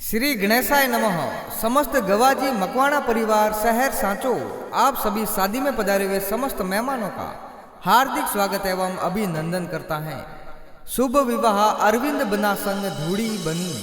श्री गणेशाय नमः। समस्त गवाजी मकवाणा परिवार शहर सांचो आप सभी शादी में पधारे हुए समस्त मेहमानों का हार्दिक स्वागत एवं अभिनंदन करता है। शुभ विवाह अरविंद बना संग धूड़ी बनी।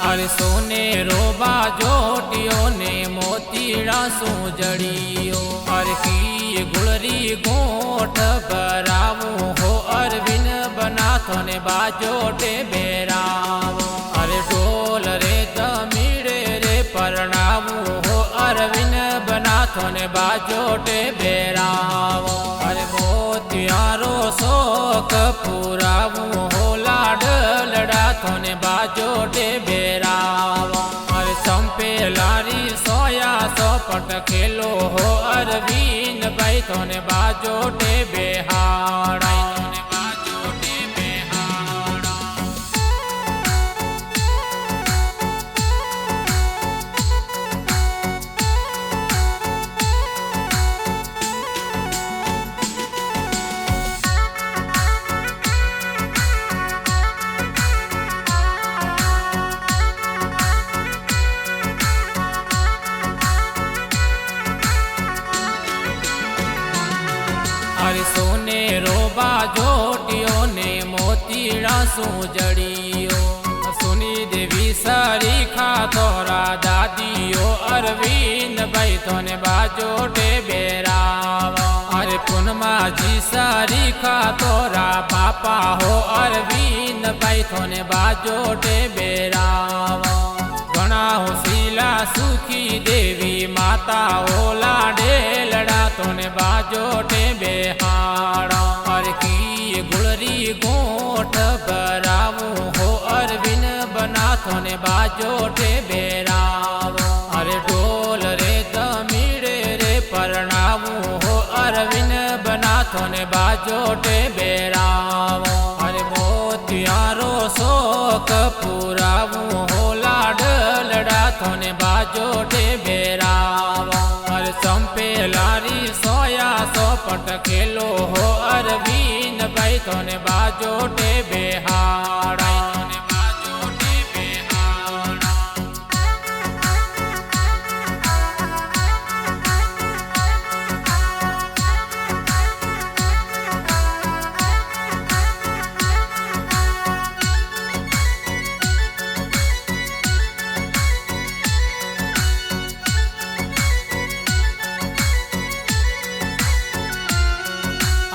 अरे सोने रोबा जोटियो ने मोतीड़ा सूजड़ियो अर की गुलरी गोठ बरावो हो अरविन बनाथो ने बाजोटे बेरावो अरे डोल रे तमीड़े रे परणावो हो अरविन बनाथो ने बाजोटे बेरावो अरे मोतियारो शोक पुरावो हो लाड लड़ाथो ने बाजोटे बेरावो अरे संपे लारी सोया सो पट खेलो हो अरवीन भाई थोने बाजोटे बेहाड़ा अरे सोने रोबा जोटियो ने मोतीड़ा सूजड़ियो सुनी देवी सारी खा तोरा दादियो अरविंद भाई तोने बाजोटे बेरावो अरे पुनमा जी सारी खा तोरा पापा हो अरविंद भाई तोने बाजोटे बेरावो घना हो शीला सुखी देवी माता ओ लाडे लड़ा तोने बाजोटे बेहाड़ा अरे की गुलरी गोठ बरावो हो अरविन बना तोने बाजोटे बेरावो अरे डोल रे तमीड़े रे परणावो हो अरविन बना तोने बाजोटे बेरावो अरे मोतियारो शोक पुरावो हो लाड लड़ा तोने बाजोटे बेरावो अरे संपे लारी सोया सो पट खेलो हो अरवीन भाई तोने बाजोटे बेहाड़ा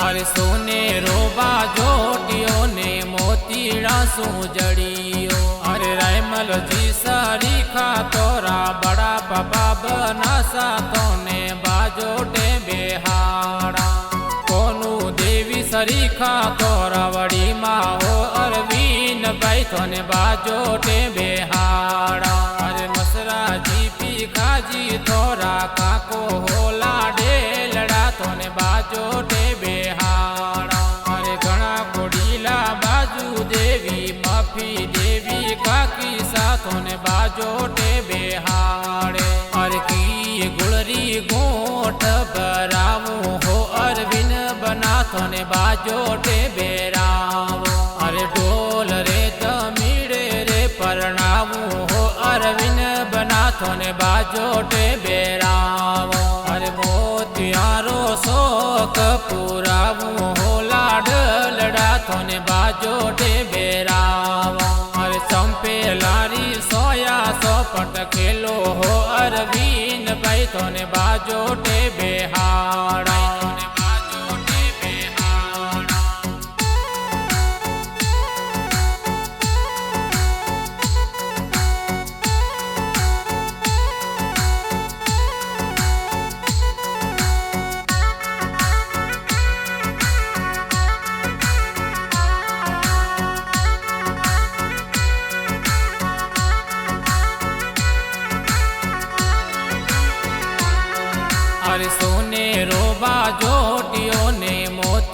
अरे सोने रोबा जोटियो ने मोतीड़ा सूजड़ियो अरे रायमल जी सारी खा तोरा बड़ा पापा बना सा तोने बाजोटे बेहाड़ा कोनु देवी सरी खा तोरा बड़ी माँ हो अरवीन भाई तोने बाजोटे बेहाड़ा अरे मसरा जी पी खाजी तोरा काको हो लाडे लड़ा तोने बाजोटे बेहाड़ा अरे घना कोडीला बाजू देवी माफी देवी काकी साथों ने बाजोटे बेहाड़े अरे की गुलरी गोठ बरावो हो अरविन बनाथो ने बाजोटे बेरावो अरे डोल रे तमीड़े रे परणावो हो अरविन बनाथो ने बाजोटे बेरावो अरे मोतियारो शोक पुरावो हो लाड लड़ा थोने बाजोटे बेरावो अरे संपे लारी सोया सो पट खेलो हो अरवीन भाई थोने बाजोटे बेहाड़ा अरे सोने रोबा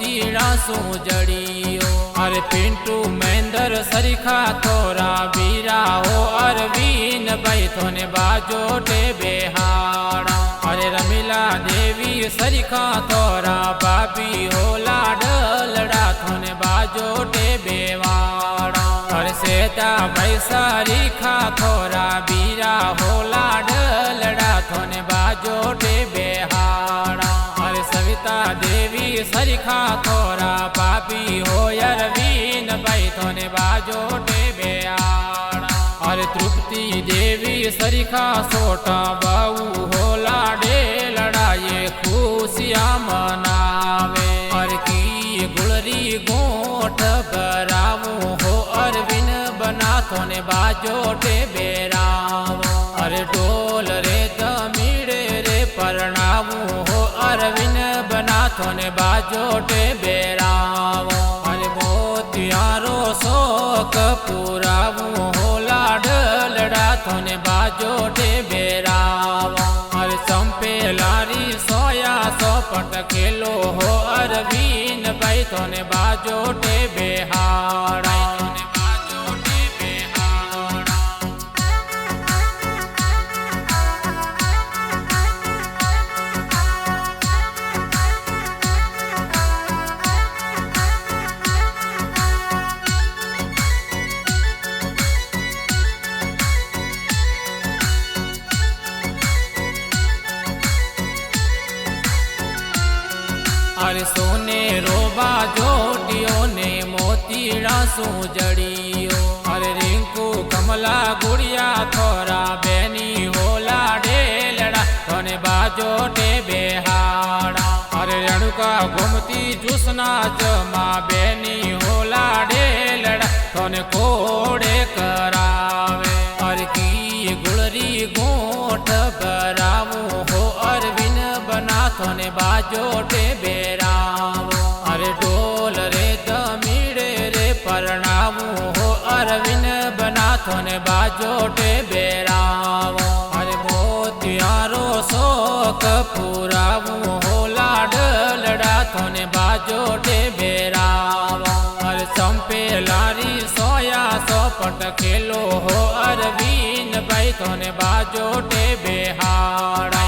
मोतीड़ा सूजड़ियो। अरे पिंटू महेंद्र सरीखा थोरा बीरा हो अरवीन भाई थोने बाजोटे बेहाड़ा। अरे रमीला देवी सरीखा थोरा बाबी हो लाडलड़ा थोने बाजोटे बेवाड़ा। अरे सेता भाई सरीखा थोरा बीरा हो लाडलड़ा थोने बाजोटे बेहाड़ा। अरे सविता देवी सरीखा थोरा बाबी हो अरवीन भाई थोने बाजोटे बेहाड़ा। अरे तृप्ति देवी सरीखा सोटा बाऊ हो लाडे लड़ाए खुशियाँ मनावे। अरे की गुलरी गोठ बरावो हो अरविन बना थोने बाजोटे बेराव। अरे डोल रे तमीड़े रे परणावो हो अरविन बना थोने बाजोटे बेराव। अरे मोतियारो शोक पुरावो हो लाडलड़ा थोने बाजोटे बेराव। अरे संपे लारी सोया सोपट खेलो हो अरवीन भाई थोने बाजोटे बेहाड़ा। अरे सोने रोबा जोटियो ने मोतीड़ा सूजड़ियो। अरे रिंकू कमला गुड़िया थोरा बेनी हो लाडेलड़ा थोने बाजोटे बेहाड़ा। अरे रेणुका घूमती जुसना जमा बेनी हो लाडेलड़ा थोने कोड़े करावे। अरे की गुलरी गोठ बरावो हो अरविन बना थोने बाजोटे बेराव। अरे डोल रे तमीड़े रे परणावो हो अरविन बना थोने बाजोटे बेराव। अरे मोतियारो शोक पुरावो हो लाडलड़ा थोने बाजोटे बेराव। अरे संपे लारी सोया सोपट खेलो हो अरवीन भाई थोने बाजोटे बेहाड़ा।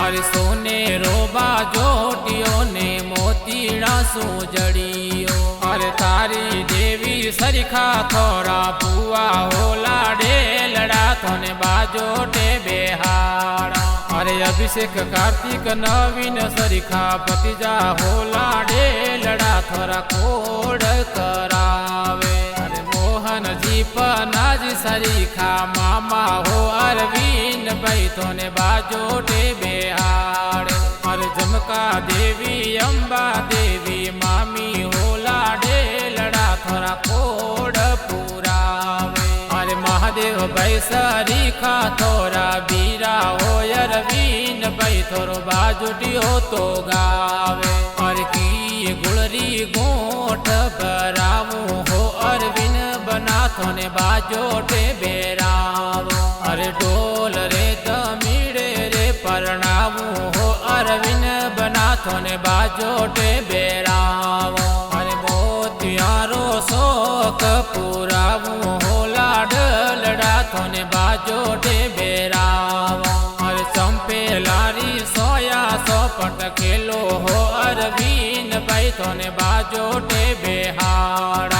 अरे सोने रोबा जोटियो ने मोतीड़ा सूजड़ियो। अरे तारी देवी सरीखा थोरा बुआ हो लाडेलड़ा थोने बाजोटे बेहाड़ा। अरे अभिषेक कार्तिक नवीन सरीखा भतीजा हो लाडेलड़ा थोरा कोड करावे। अरे मोहन जी पनाजी सरीखा मामा हो अरवीन भाई थोने बाजोटे बेहाड़े। अरे झमका देवी अम्बा देवी मामी हो लाडेलड़ा थोरा कोड पुरावे। अरे महादेव भाई सरीखा थोरा बीरा हो अरवीन भाई थोरो बाजोटियो तो गावे। अरे की गुलरी गोठ बरावो हो अरविन बना थोने बाजोटे बेराव। अरे डोल रे तमीड़े रे परणावो हो अरविन बना थोने बाजोटे बेराव। अरे मोतियारो शोक पुरावो हो लाडलड़ा थोने बाजोटे बेराव। अरे संपे लारी सोया सोपट खेलो हो अरवीन भाई थोने बाजोटे बेहाड़ा।